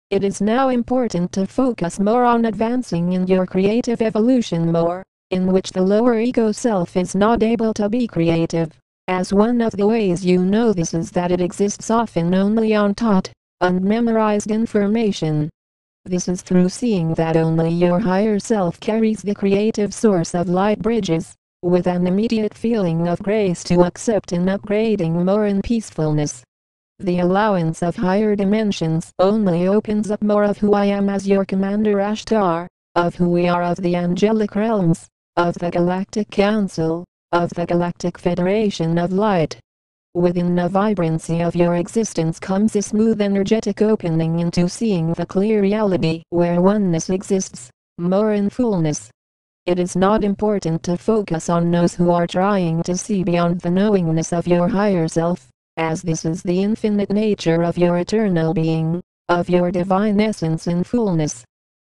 It is now important to focus more on advancing in your creative evolution more, in which the lower ego self is not able to be creative. As one of the ways you know this is that it exists often only on taught, unmemorized information. This is through seeing that only your higher self carries the creative source of light bridges, with an immediate feeling of grace to accept in upgrading more in peacefulness. The allowance of higher dimensions only opens up more of who I am as your Commander Ashtar, of who we are of the angelic realms, of the Galactic Council, of the Galactic Federation of Light. Within the vibrancy of your existence comes a smooth energetic opening into seeing the clear reality where oneness exists, more in fullness. It is not important to focus on those who are trying to see beyond the knowingness of your higher self, as this is the infinite nature of your eternal being, of your divine essence in fullness.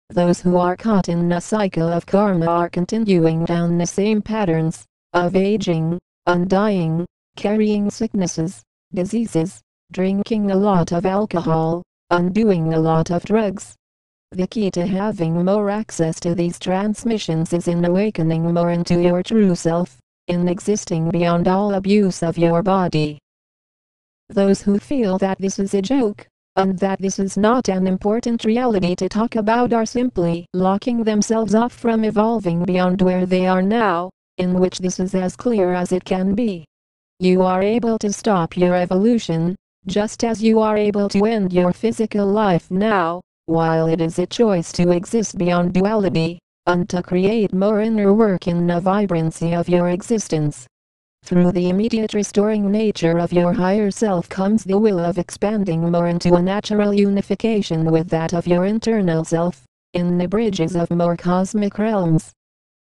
Those who are caught in a cycle of karma are continuing down the same patterns, of aging, undying, carrying sicknesses, diseases, drinking a lot of alcohol, undoing a lot of drugs. The key to having more access to these transmissions is in awakening more into your true self, in existing beyond all abuse of your body. Those who feel that this is a joke, and that this is not an important reality to talk about are simply locking themselves off from evolving beyond where they are now, in which this is as clear as it can be. You are able to stop your evolution, just as you are able to end your physical life now, while it is a choice to exist beyond duality, and to create more inner work in the vibrancy of your existence. Through the immediate restoring nature of your higher self comes the will of expanding more into a natural unification with that of your internal self, in the bridges of more cosmic realms.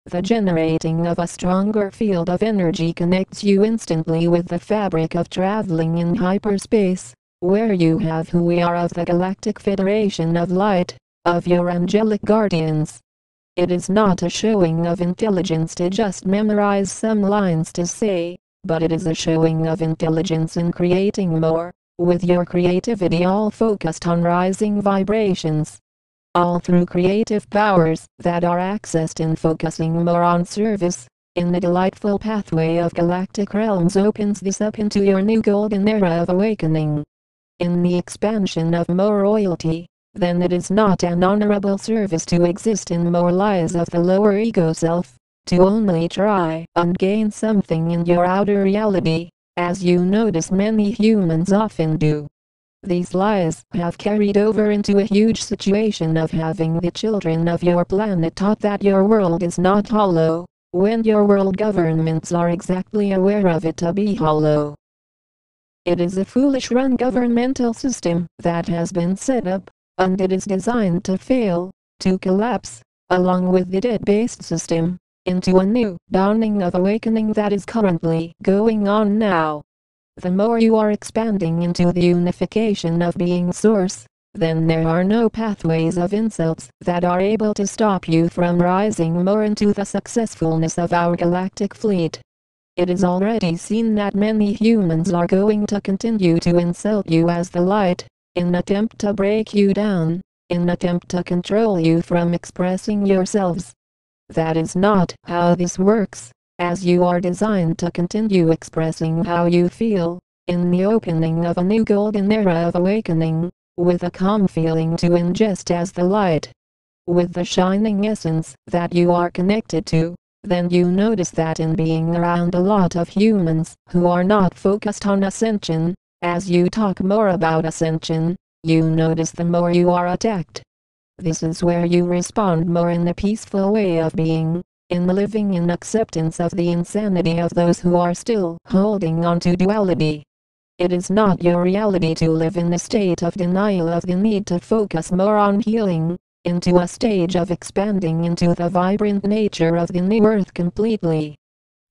The generating of a stronger field of energy connects you instantly with the fabric of traveling in hyperspace, where you have who we are of the Galactic Federation of Light, of your angelic guardians. It is not a showing of intelligence to just memorize some lines to say, but it is a showing of intelligence in creating more, with your creativity all focused on rising vibrations. All through creative powers that are accessed in focusing more on service, in the delightful pathway of galactic realms opens this up into your new golden era of awakening. In the expansion of more royalty, then it is not an honorable service to exist in more lies of the lower ego self, to only try and gain something in your outer reality, as you notice many humans often do. These lies have carried over into a huge situation of having the children of your planet taught that your world is not hollow, when your world governments are exactly aware of it to be hollow. It is a foolish run governmental system that has been set up, and it is designed to fail, to collapse, along with the debt-based system, into a new dawning of awakening that is currently going on now. The more you are expanding into the unification of being source, then there are no pathways of insults that are able to stop you from rising more into the successfulness of our galactic fleet. It is already seen that many humans are going to continue to insult you as the light, in attempt to break you down, in attempt to control you from expressing yourselves. That is not how this works, as you are designed to continue expressing how you feel, in the opening of a new golden era of awakening, with a calm feeling to ingest as the light. With the shining essence that you are connected to, then you notice that in being around a lot of humans who are not focused on ascension, as you talk more about ascension, you notice the more you are attacked. This is where you respond more in the peaceful way of being, in living in acceptance of the insanity of those who are still holding on to duality. It is not your reality to live in a state of denial of the need to focus more on healing, into a stage of expanding into the vibrant nature of the new earth completely.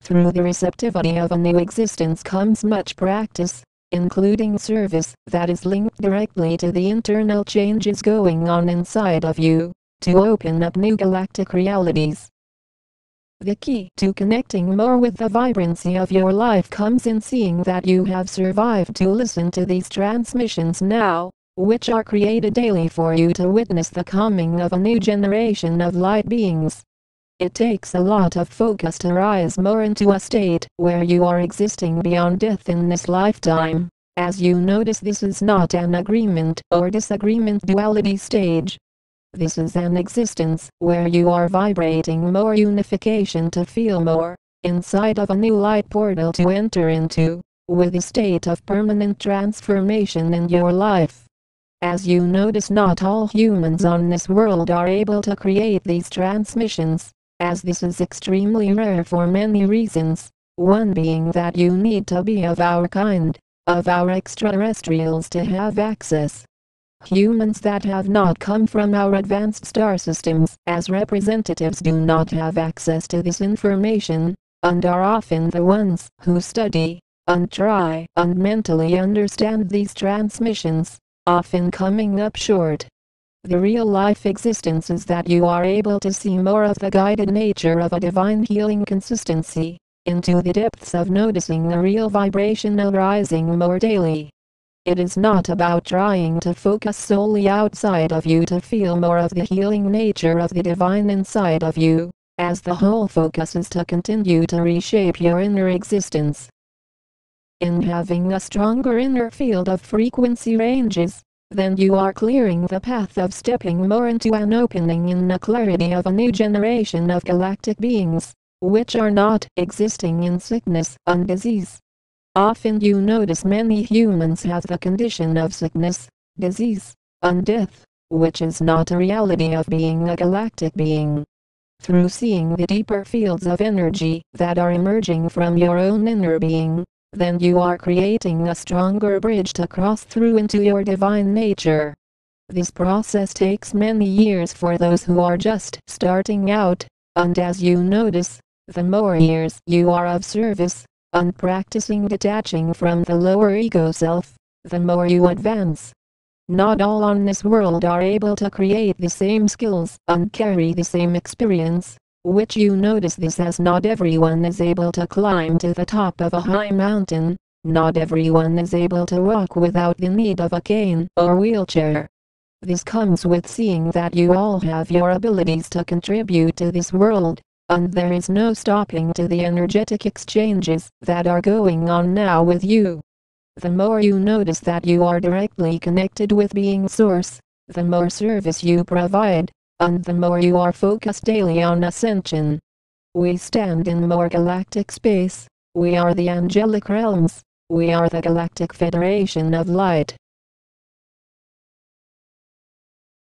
Through the receptivity of a new existence comes much practice, including service that is linked directly to the internal changes going on inside of you, to open up new galactic realities. The key to connecting more with the vibrancy of your life comes in seeing that you have survived to listen to these transmissions now, which are created daily for you to witness the coming of a new generation of light beings. It takes a lot of focus to rise more into a state where you are existing beyond death in this lifetime. As you notice, this is not an agreement or disagreement duality stage. This is an existence where you are vibrating more unification to feel more inside of a new light portal to enter into, with a state of permanent transformation in your life. As you notice, not all humans on this world are able to create these transmissions, as this is extremely rare for many reasons, one being that you need to be of our kind, of our extraterrestrials, to have access. Humans that have not come from our advanced star systems as representatives do not have access to this information, and are often the ones who study and try and mentally understand these transmissions, often coming up short. The real-life existence is that you are able to see more of the guided nature of a divine healing consistency, into the depths of noticing the real vibrational rising more daily. It is not about trying to focus solely outside of you to feel more of the healing nature of the divine inside of you, as the whole focus is to continue to reshape your inner existence. In having a stronger inner field of frequency ranges, then you are clearing the path of stepping more into an opening in the clarity of a new generation of galactic beings, which are not existing in sickness and disease. Often you notice many humans have the condition of sickness, disease, and death, which is not a reality of being a galactic being. Through seeing the deeper fields of energy that are emerging from your own inner being, then you are creating a stronger bridge to cross through into your divine nature. This process takes many years for those who are just starting out, and as you notice, the more years you are of service, and practicing detaching from the lower ego self, the more you advance. Not all on this world are able to create the same skills and carry the same experience, which you notice this as not everyone is able to climb to the top of a high mountain, not everyone is able to walk without the need of a cane or wheelchair. This comes with seeing that you all have your abilities to contribute to this world, and there is no stopping to the energetic exchanges that are going on now with you. The more you notice that you are directly connected with being source, the more service you provide, and the more you are focused daily on ascension. We stand in more galactic space, we are the angelic realms, we are the Galactic Federation of Light.